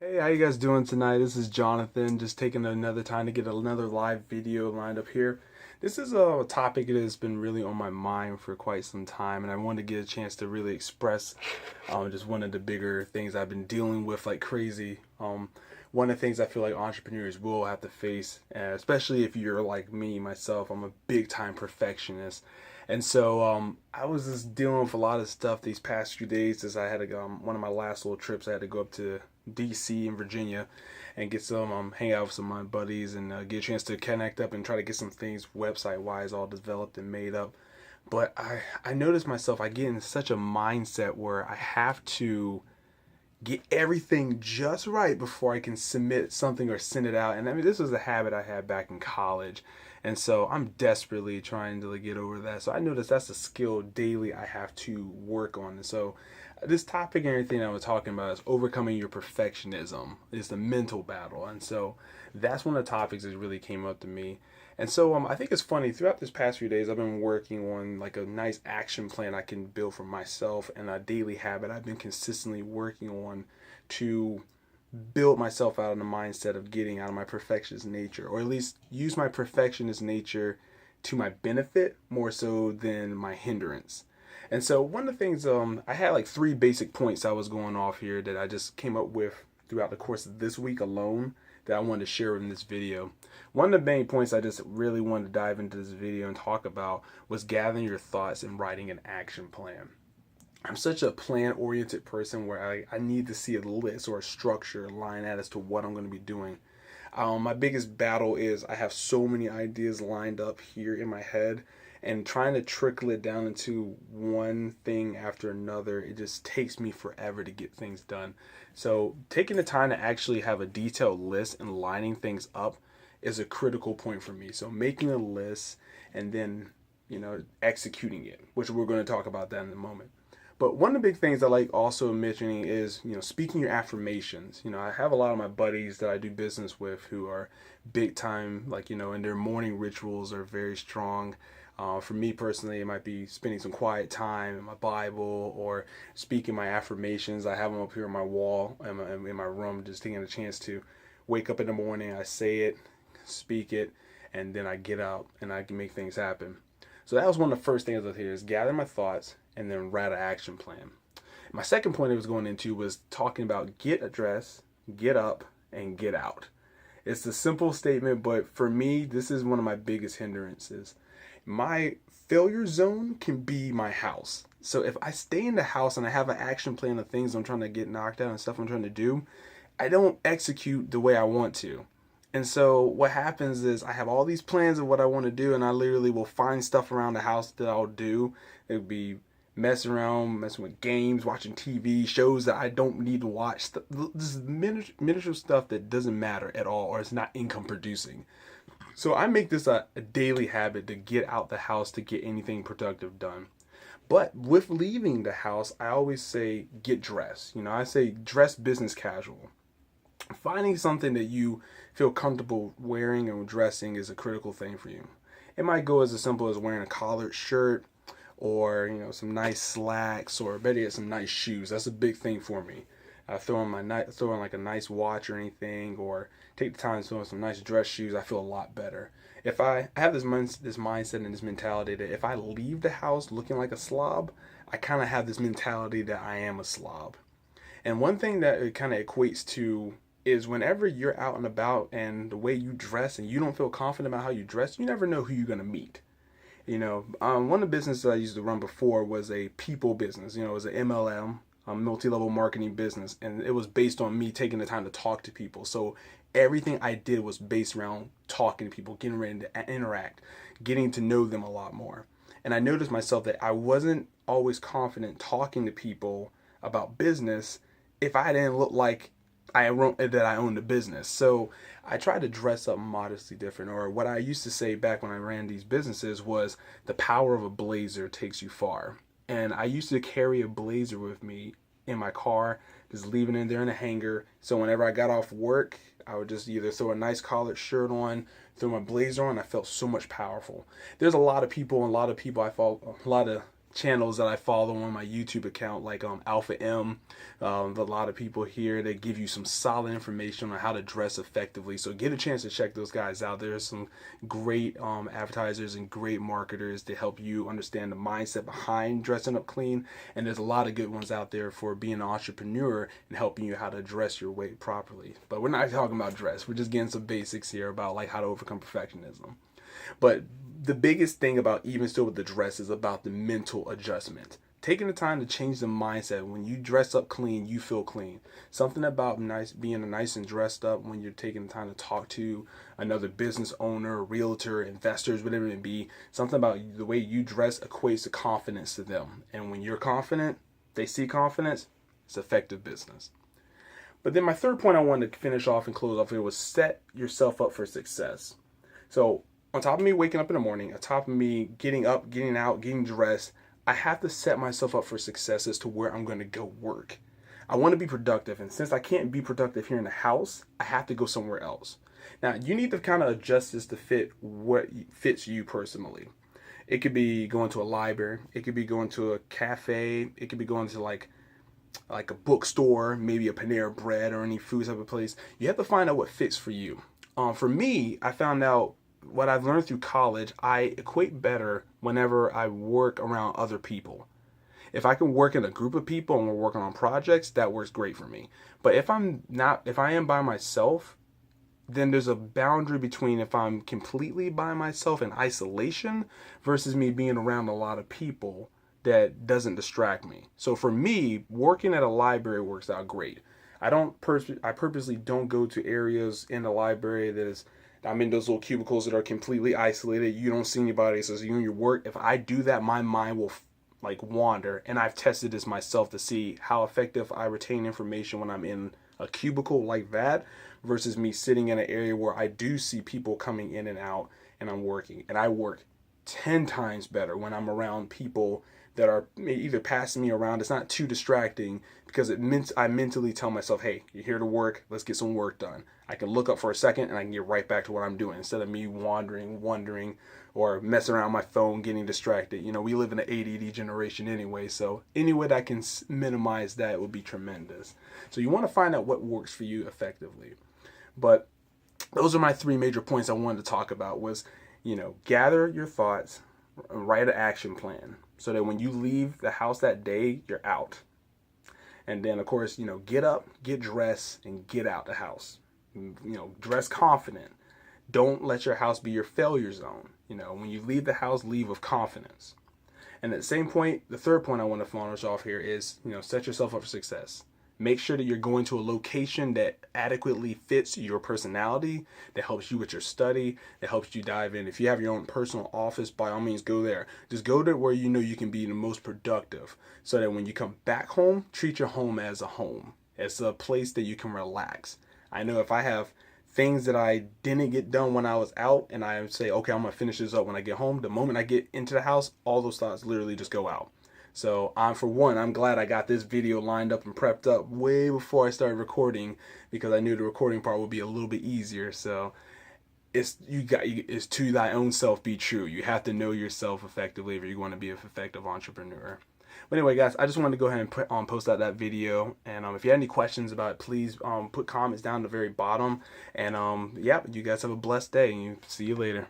Hey, how you guys doing tonight? This is Jonathan, just taking another time to get another live video lined up here. This is a topic that has been really on my mind for quite some time, and I wanted to get a chance to really express just one of the bigger things I've been dealing with like crazy. One of the things I feel like entrepreneurs will have to face, especially if you're like me, myself, I'm a big time perfectionist. And so I was just dealing with a lot of stuff these past few days as I had to go, one of my last little trips, I had to go up to DC in Virginia and get some hang out with some of my buddies and get a chance to connect up and try to get some things website wise all developed and made up. But I noticed myself, I get in such a mindset where I have to get everything just right before I can submit something or send it out. And I mean, this was a habit I had back in college. And so I'm desperately trying to get over that. So I noticed that's a skill daily I have to work on. And so this topic and everything I was talking about is overcoming your perfectionism. It's the mental battle. And so that's one of the topics that really came up to me. And so I think it's funny throughout this past few days I've been working on like a nice action plan I can build for myself and a daily habit I've been consistently working on to build myself out in the mindset of getting out of my perfectionist nature, or at least use my perfectionist nature to my benefit more so than my hindrance. And so one of the things I had like three basic points I was going off here that I just came up with throughout the course of this week alone that I wanted to share in this video. One of the main points I just really wanted to dive into this video and talk about was gathering your thoughts and writing an action plan. I'm such a plan oriented person where I need to see a list or a structure, a line out as to what I'm going to be doing. My biggest battle is I have so many ideas lined up here in my head, and trying to trickle it down into one thing after another, it just takes me forever to get things done. So taking the time to actually have a detailed list and lining things up is a critical point for me. So making a list and then, executing it, which we're going to talk about that in a moment. But one of the big things I like also mentioning is, speaking your affirmations. I have a lot of my buddies that I do business with who are big time, and their morning rituals are very strong. For me personally, it might be spending some quiet time in my Bible or speaking my affirmations. I have them up here on my wall in my room, just taking a chance to wake up in the morning, I say it, speak it, and then I get out and I can make things happen. So that was one of the first things I did here is gather my thoughts and then write an action plan. My second point I was going into was talking about get addressed, get up, and get out. It's a simple statement, but for me, this is one of my biggest hindrances. My failure zone can be my house. So if I stay in the house and I have an action plan of things I'm trying to get knocked out and stuff I'm trying to do, I don't execute the way I want to. And so what happens is I have all these plans of what I want to do, and I literally will find stuff around the house that I'll do. It would be messing around, messing with games, watching TV shows that I don't need to watch. This is miniature stuff that doesn't matter at all, or it's not income producing. So I make this a daily habit to get out the house to get anything productive done. But with leaving the house, I always say get dressed. I say dress business casual. Finding something that you feel comfortable wearing and dressing is a critical thing for you. It might go as simple as wearing a collared shirt or some nice slacks, or better yet some nice shoes. That's a big thing for me. I throw in like a nice watch or anything, or take the time to throw in some nice dress shoes. I feel a lot better. If I have this mindset and this mentality that if I leave the house looking like a slob, I kind of have this mentality that I am a slob. And one thing that it kind of equates to is whenever you're out and about and the way you dress and you don't feel confident about how you dress, you never know who you're going to meet. One of the businesses I used to run before was a people business. It was an MLM, a multi-level marketing business, and it was based on me taking the time to talk to people. So everything I did was based around talking to people, getting ready to interact, getting to know them a lot more. And I noticed myself that I wasn't always confident talking to people about business if I didn't look like I owned a business. So I tried to dress up modestly different, or what I used to say back when I ran these businesses was the power of a blazer takes you far. And I used to carry a blazer with me in my car, just leaving it there in a hanger. So whenever I got off work, I would just either throw a nice collared shirt on, throw my blazer on. I felt so much powerful. There's a lot of people I follow, a lot of channels that I follow on my YouTube account, like Alpha M. A lot of people here that give you some solid information on how to dress effectively. So get a chance to check those guys out. There's some great advertisers and great marketers to help you understand the mindset behind dressing up clean. And there's a lot of good ones out there for being an entrepreneur and helping you how to dress your weight properly. But we're not talking about dress. We're just getting some basics here about like how to overcome perfectionism. But the biggest thing about even still with the dress is about the mental adjustment. Taking the time to change the mindset. When you dress up clean, you feel clean. Something about being nice and dressed up when you're taking the time to talk to another business owner, realtor, investors, whatever it may be. Something about the way you dress equates to confidence to them. And when you're confident, they see confidence, it's effective business. But then my third point I wanted to finish off and close off here was set yourself up for success. So on top of me waking up in the morning, on top of me getting up, getting out, getting dressed, I have to set myself up for success as to where I'm going to go work. I want to be productive, and since I can't be productive here in the house, I have to go somewhere else. Now, you need to kind of adjust this to fit what fits you personally. It could be going to a library, it could be going to a cafe, it could be going to like a bookstore, maybe a Panera Bread or any food type of place. You have to find out what fits for you. For me, I found out what I've learned through college, I equate better whenever I work around other people. If I can work in a group of people and we're working on projects, that works great for me. But if I am by myself, then there's a boundary between if I'm completely by myself in isolation versus me being around a lot of people that doesn't distract me. So for me, working at a library works out great. I purposely don't go to areas in the library I'm in those little cubicles that are completely isolated. You don't see anybody. So you and your work. If I do that, my mind will like wander. And I've tested this myself to see how effective I retain information when I'm in a cubicle like that versus me sitting in an area where I do see people coming in and out and I'm working. And I work 10 times better when I'm around people that are either passing me around. It's not too distracting because I mentally tell myself, hey, you're here to work. Let's get some work done. I can look up for a second and I can get right back to what I'm doing instead of me wondering, or messing around my phone, getting distracted. You know, we live in an ADD generation anyway, so any way that I can minimize that would be tremendous. So you want to find out what works for you effectively. But those are my three major points I wanted to talk about was, gather your thoughts, write an action plan so that when you leave the house that day, you're out. And then, of course, get up, get dressed, and get out the house. Dress confident. Don't let your house be your failure zone. When you leave the house, leave with confidence. And at the same point, the third point I want to finish off here is, set yourself up for success. Make sure that you're going to a location that adequately fits your personality, that helps you with your study, that helps you dive in. If you have your own personal office, by all means, go there. Just go to where you can be the most productive so that when you come back home, treat your home as a home. It's a place that you can relax. I know if I have things that I didn't get done when I was out and I say, okay, I'm going to finish this up when I get home, the moment I get into the house, all those thoughts literally just go out. So I'm glad I got this video lined up and prepped up way before I started recording because I knew the recording part would be a little bit easier. So it's to thy own self be true. You have to know yourself effectively if you want to be an effective entrepreneur. But anyway, guys, I just wanted to go ahead and post out that video. And if you have any questions about it, please put comments down at the very bottom. And yeah, you guys have a blessed day, and see you later.